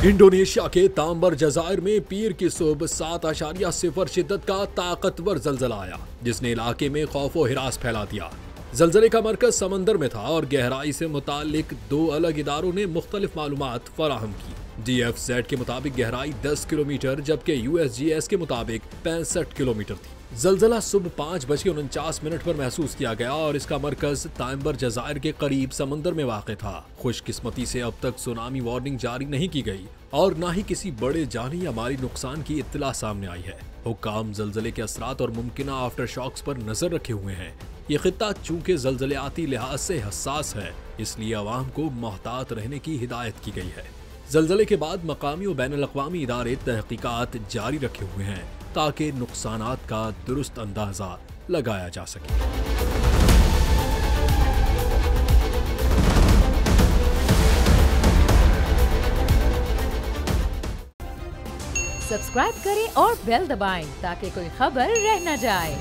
Indonesia के तांबर जजायर में पीर की सुबह 7.0 शिद्दत का ताकतवर जलजला आया, जिसने इलाके में खौफो हिरास फैला दिया। जलजले का मरकज समंदर में था और गहराई से मुतालिक 2 अलग इदारों ने मुख्तलिफ मालूमात फराहम की। DFZ के मुताबिक गहराई 10 किलोमीटर जबकि USGS के मुताबिक 65 किलोमीटर थी। जलजला सुबह 5:49 पर महसूस किया गया और इसका मरकज तांबर जजायर के करीब समंदर में वाक़ था। खुशकिस्मती से अब तक सुनामी वार्निंग जारी नहीं की गई और न ही किसी बड़े जानी या माली नुकसान की इत्तला सामने आई है। हुक्काम जलजले के असरात और मुमकिन आफ्टर शॉक्स पर नजर रखे हुए हैं। ये खित्ता चूंकि जलजलियाती लिहाज से हसास है, इसलिए अवाम को मोहतात रहने की हिदायत की गई है। जलजले के बाद मकामी और बैनुल-अक़वामी इदारे तहकीकात जारी रखे हुए हैं ताकि नुकसानात का दुरुस्त अंदाजा लगाया जा सके। सब्सक्राइब करें और बेल दबाएं ताकि कोई खबर रह न जाए।